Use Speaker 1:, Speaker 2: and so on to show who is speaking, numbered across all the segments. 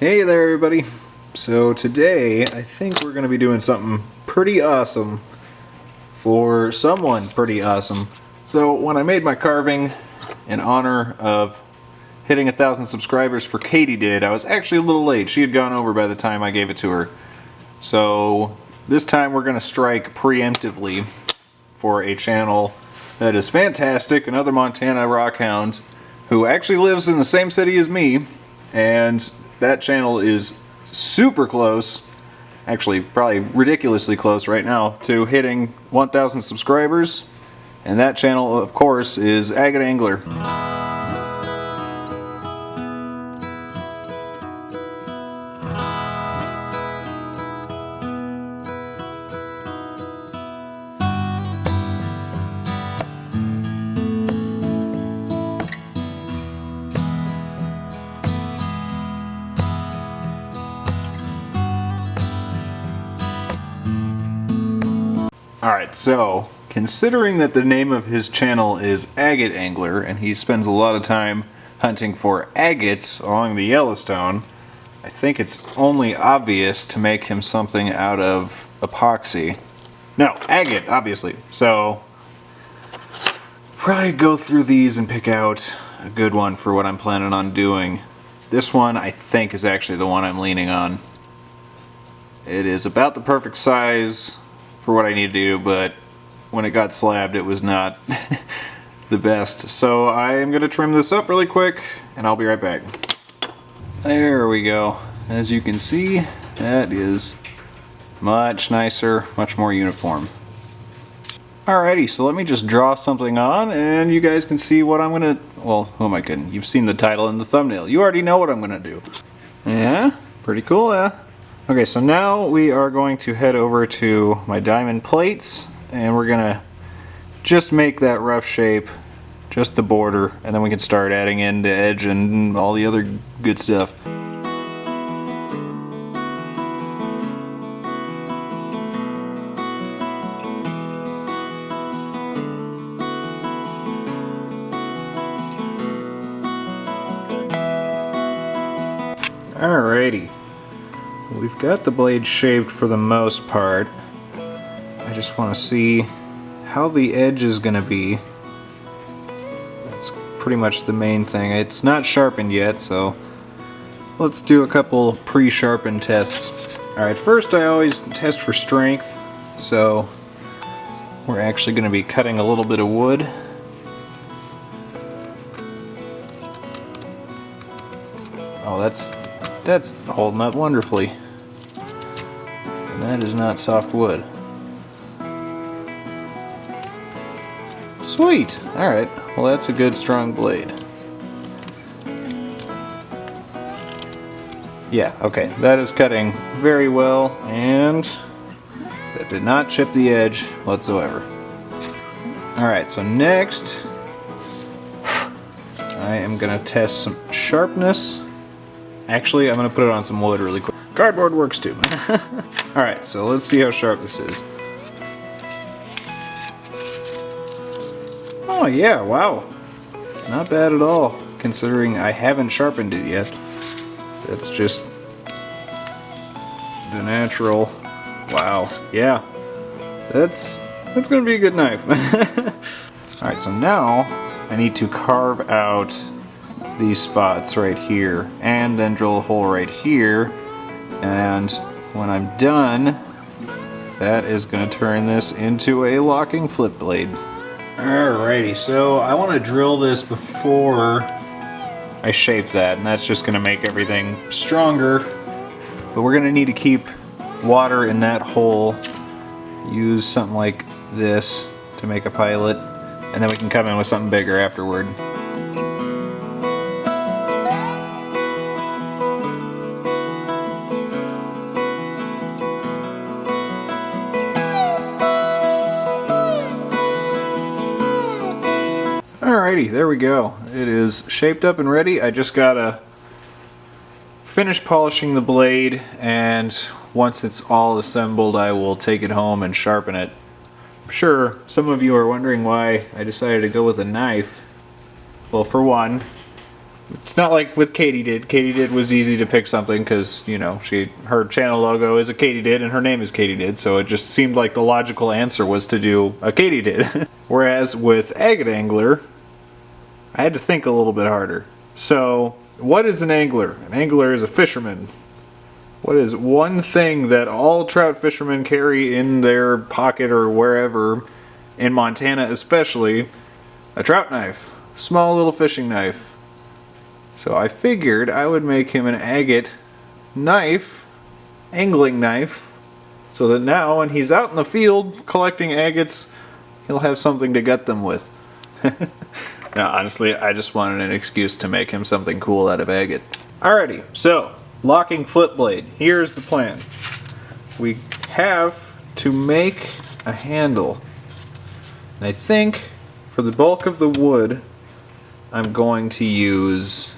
Speaker 1: Hey there everybody. So today I think we're going to be doing something pretty awesome for someone pretty awesome. So when I made my carving in honor of hitting 1,000 subscribers for Katey, I was actually a little late. She had gone over by the time I gave it to her. So this time we're going to strike preemptively for a channel that is fantastic, another Montana rockhound who actually lives in the same city as me, and that channel is super close, actually probably ridiculously close right now, to hitting 1,000 subscribers. And that channel, of course, is Agate Angler. Alright, so considering that the name of his channel is Agate Angler and he spends a lot of time hunting for agates along the Yellowstone, I think it's only obvious to make him something out of epoxy. No, agate, obviously. So probably go through these and pick out a good one for what I'm planning on doing. This one I think is actually the one I'm leaning on. It is about the perfect size for what I need to do, but when it got slabbed it was not the best. So I am going to trim this up really quick and I'll be right back. There we go. As you can see, that is much nicer, much more uniform. Alrighty, so let me just draw something on and you guys can see what I'm going to, well, who am I kidding? You've seen the title and the thumbnail. You already know what I'm going to do. Yeah, pretty cool, yeah? Okay, so now we are going to head over to my diamond plates and we're gonna just make that rough shape, just the border, and then we can start adding in the edge and all the other good stuff. Alrighty. We've got the blade shaped for the most part. I just want to see how the edge is going to be. That's pretty much the main thing. It's not sharpened yet, so let's do a couple pre-sharpened tests. Alright, first I always test for strength, so we're actually going to be cutting a little bit of wood. Oh, that's holding up wonderfully. And that is not soft wood. Sweet! Alright, well that's a good strong blade. Yeah, okay, that is cutting very well, and that did not chip the edge whatsoever. Alright, so next I am going to test some sharpness. Actually, I'm going to put it on some wood really quick. Cardboard works too. Alright, so let's see how sharp this is. Oh yeah, wow. Not bad at all, considering I haven't sharpened it yet. That's just the natural. Wow, yeah. That's going to be a good knife. Alright, so now I need to carve out these spots right here and then drill a hole right here, and when I'm done that is going to turn this into a locking flip blade. Alrighty, so I want to drill this before I shape that, and that's just going to make everything stronger, but we're going to need to keep water in that hole. Use something like this to make a pilot, and then we can come in with something bigger afterward. Alrighty, there we go. It is shaped up and ready. I just gotta finish polishing the blade, and once it's all assembled I will take it home and sharpen it. I'm sure some of you are wondering why I decided to go with a knife. Well, for one, It's not like with Katydid. Katydid was easy to pick something because, you know, her channel logo is a Katydid and her name is Katydid, so it just seemed like the logical answer was to do a Katydid. Whereas with Agate Angler, I had to think a little bit harder. So, what is an angler? An angler is a fisherman. What is one thing that all trout fishermen carry in their pocket or wherever, in Montana especially? A trout knife. Small little fishing knife. So I figured I would make him an agate knife, angling knife, so that now when he's out in the field collecting agates, he'll have something to gut them with. No, honestly, I just wanted an excuse to make him something cool out of agate. Alrighty, so, locking flip blade. Here's the plan. We have to make a handle. And I think for the bulk of the wood, I'm going to use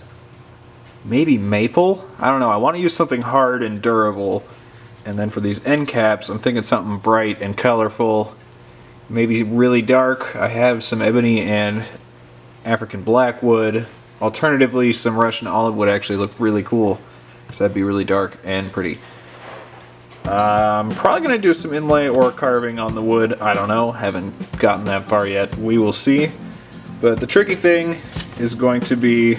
Speaker 1: maybe maple? I don't know, I want to use something hard and durable. And then for these end caps, I'm thinking something bright and colorful. Maybe really dark. I have some ebony and African blackwood. Alternatively, some Russian olive would actually look really cool, because that'd be really dark and pretty. I'm probably going to do some inlay or carving on the wood. I don't know, haven't gotten that far yet. We will see. But the tricky thing is going to be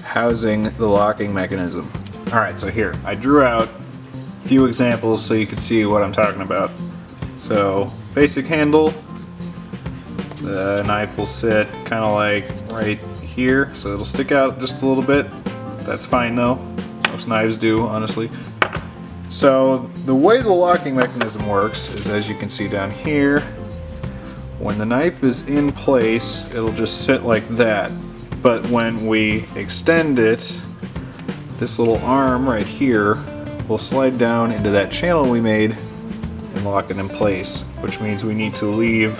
Speaker 1: housing the locking mechanism. Alright, so here, I drew out a few examples so you can see what I'm talking about. So, basic handle, the knife will sit kind of like right here, so it'll stick out just a little bit. That's fine though, most knives do, honestly. So, the way the locking mechanism works is, as you can see down here, when the knife is in place, it'll just sit like that. But when we extend it, this little arm right here will slide down into that channel we made and lock it in place, which means we need to leave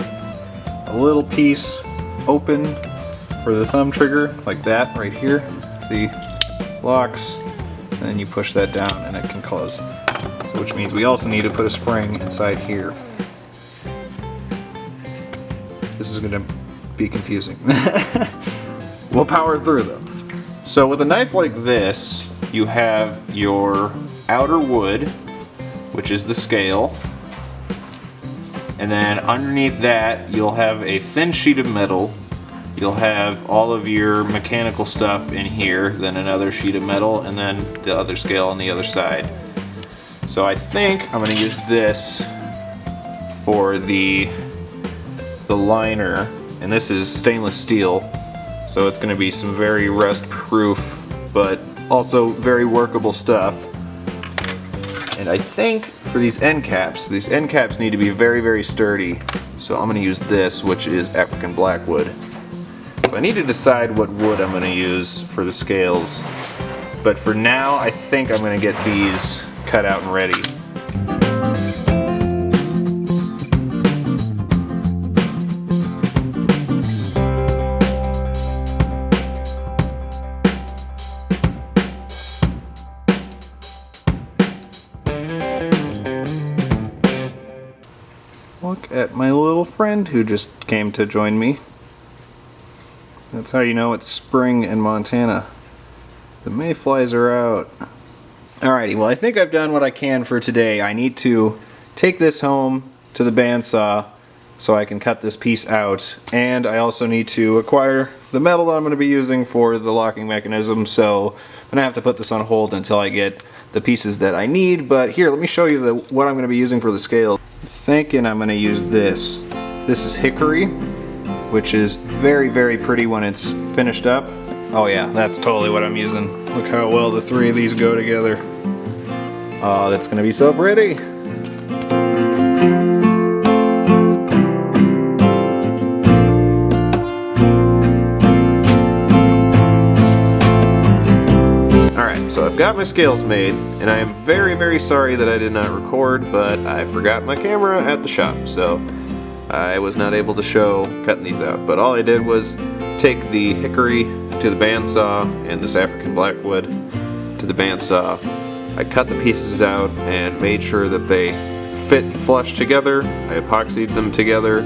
Speaker 1: a little piece open for the thumb trigger, like that right here. See, locks, and then you push that down and it can close. So, which means we also need to put a spring inside here. This is going to be confusing. We'll power through though. So with a knife like this, you have your outer wood, which is the scale, and then underneath that you'll have a thin sheet of metal. You'll have all of your mechanical stuff in here, then another sheet of metal, and then the other scale on the other side. So I think I'm going to use this for the liner, and this is stainless steel. So it's going to be some very rust-proof, but also very workable stuff. And I think for these end caps need to be very, very sturdy. So I'm going to use this, which is African blackwood. So I need to decide what wood I'm going to use for the scales. But for now, I think I'm going to get these cut out and ready. Look at my little friend who just came to join me. That's how you know it's spring in Montana. The mayflies are out. Alrighty, well I think I've done what I can for today. I need to take this home to the bandsaw so I can cut this piece out. And I also need to acquire the metal that I'm going to be using for the locking mechanism. So I'm going to have to put this on hold until I get the pieces that I need. But here, let me show you what I'm going to be using for the scale. Thinking I'm going to use this. This is hickory, which is very, very pretty when it's finished up. Oh yeah, that's totally what I'm using. Look how well the three of these go together. Oh, that's going to be so pretty. So I've got my scales made, and I am very, very sorry that I did not record, but I forgot my camera at the shop, so I was not able to show cutting these out. But all I did was take the hickory to the bandsaw and this African blackwood to the bandsaw. I cut the pieces out and made sure that they fit flush together. I epoxied them together,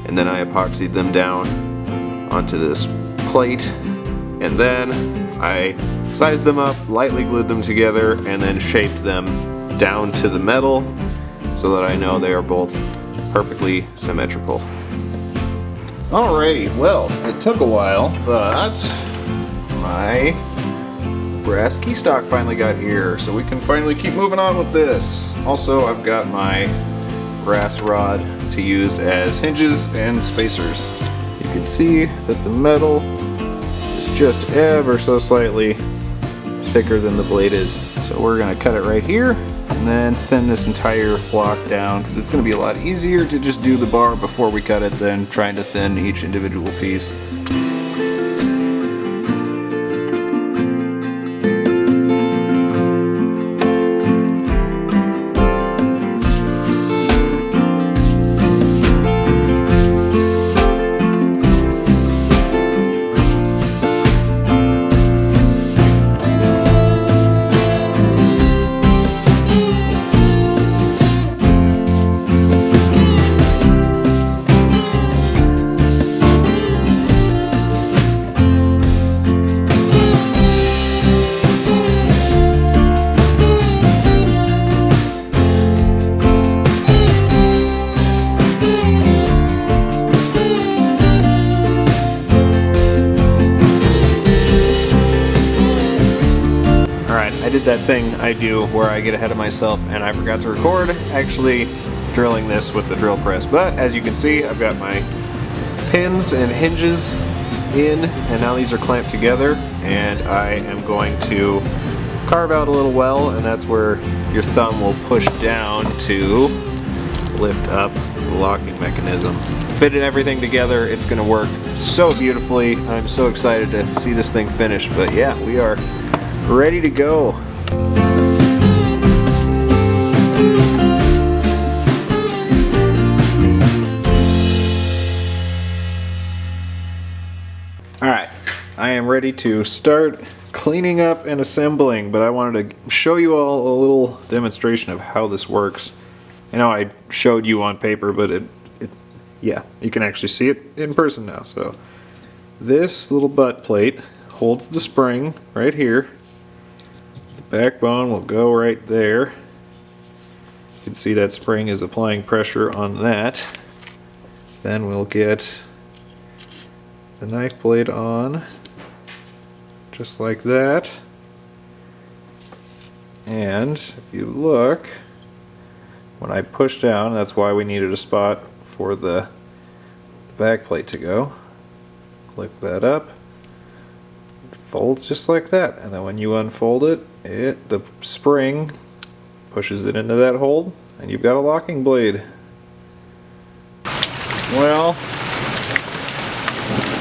Speaker 1: and then I epoxied them down onto this plate. and then I sized them up, lightly glued them together, and then shaped them down to the metal so that I know they are both perfectly symmetrical. Alrighty, well, it took a while, but my brass key stock finally got here, so we can finally keep moving on with this. Also, I've got my brass rod to use as hinges and spacers. You can see that the metal is just ever so slightly thicker than the blade is. So we're gonna cut it right here and then thin this entire block down, because it's going to be a lot easier to just do the bar before we cut it than trying to thin each individual piece. I did that thing I do where I get ahead of myself and I forgot to record actually drilling this with the drill press. But as you can see, I've got my pins and hinges in, and now these are clamped together, and I am going to carve out a little well, and that's where your thumb will push down to lift up the locking mechanism. Fitting everything together, it's going to work so beautifully. I'm so excited to see this thing finished, but yeah, we are ready to go. Alright, I am ready to start cleaning up and assembling, but I wanted to show you all a little demonstration of how this works. I know I showed you on paper, but yeah, you can actually see it in person now. So this little butt plate holds the spring right here. Backbone will go right there. You can see that spring is applying pressure on that. Then we'll get the knife blade on, just like that. And if you look, when I push down, that's why we needed a spot for the back plate to go. Click that up. Folds just like that, and then when you unfold it, the spring pushes it into that hole, and you've got a locking blade. Well,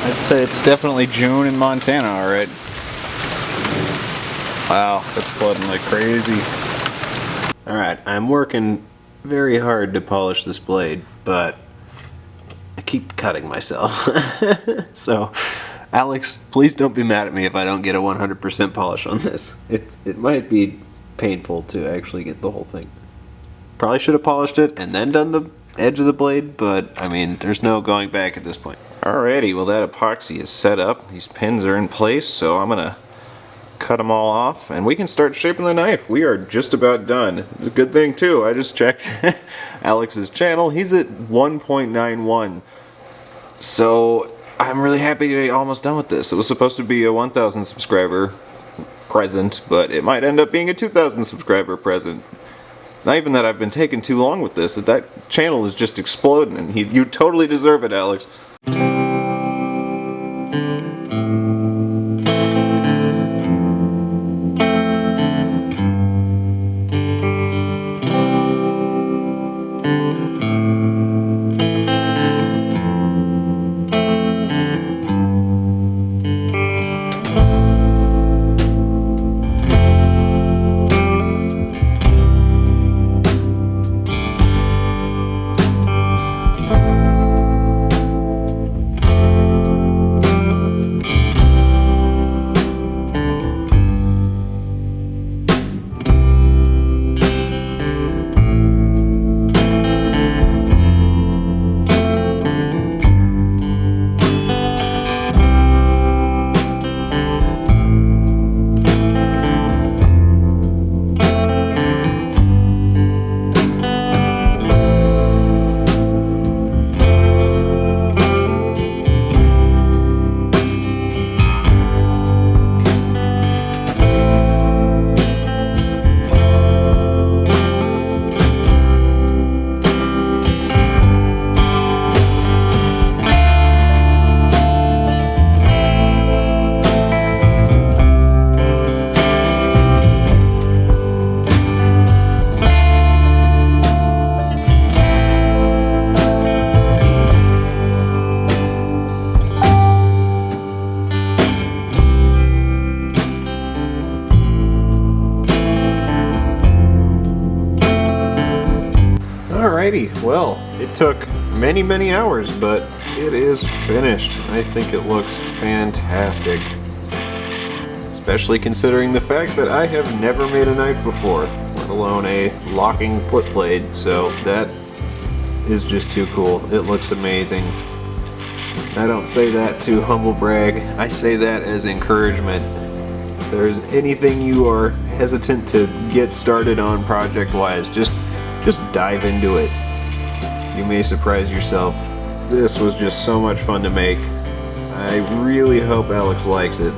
Speaker 1: I'd say it's definitely June in Montana, alright. Wow, it's flooding like crazy. Alright, I'm working very hard to polish this blade, but I keep cutting myself. So Alex, please don't be mad at me if I don't get a 100% polish on this. It might be painful to actually get the whole thing. Probably should have polished it and then done the edge of the blade, but I mean, there's no going back at this point. Alrighty, well that epoxy is set up. These pins are in place, so I'm gonna cut them all off and we can start shaping the knife. We are just about done. It's a good thing too, I just checked Alex's channel. He's at 1.91. So I'm really happy to be almost done with this. It was supposed to be a 1,000 subscriber present, but it might end up being a 2,000 subscriber present. It's not even that I've been taking too long with this, that channel is just exploding, and you totally deserve it, Alex. Alrighty, well, it took many hours, but it is finished. I think it looks fantastic. Especially considering the fact that I have never made a knife before, let alone a locking flip blade, so that is just too cool. It looks amazing. I don't say that to humble brag, I say that as encouragement. If there's anything you are hesitant to get started on project-wise, just dive into it. You may surprise yourself. This was just so much fun to make. I really hope Alex likes it.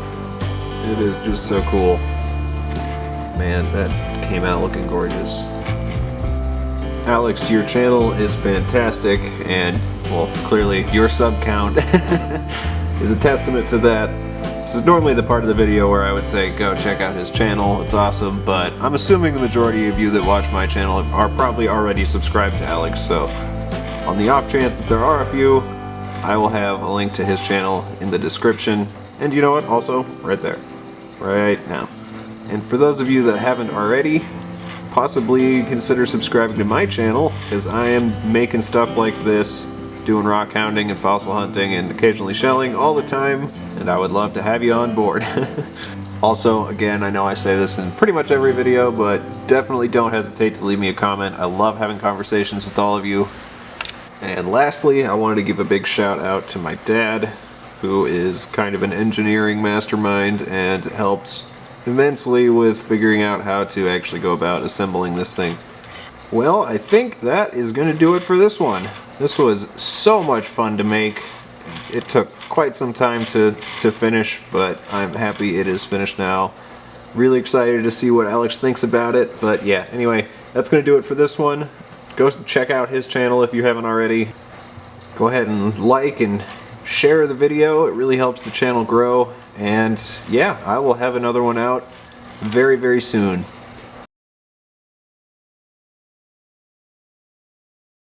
Speaker 1: It is just so cool. Man, that came out looking gorgeous. Alex, your channel is fantastic, and, well, clearly your sub count is a testament to that. This is normally the part of the video where I would say go check out his channel, it's awesome, but I'm assuming the majority of you that watch my channel are probably already subscribed to Alex, so on the off chance that there are a few, I will have a link to his channel in the description, and you know what, also right there, right now. And for those of you that haven't already, possibly consider subscribing to my channel, because I am making stuff like this, doing rock hounding and fossil hunting and occasionally shelling all the time, and I would love to have you on board. Also, again, I know I say this in pretty much every video, but definitely don't hesitate to leave me a comment. I love having conversations with all of you. And lastly, I wanted to give a big shout out to my dad, who is kind of an engineering mastermind and helped immensely with figuring out how to actually go about assembling this thing. Well, I think that is going to do it for this one. This was so much fun to make. It took quite some time to finish, but I'm happy it is finished now. Really excited to see what Alex thinks about it, but yeah, anyway, that's going to do it for this one. Go check out his channel if you haven't already. Go ahead and like and share the video. It really helps the channel grow. And yeah, I will have another one out very soon.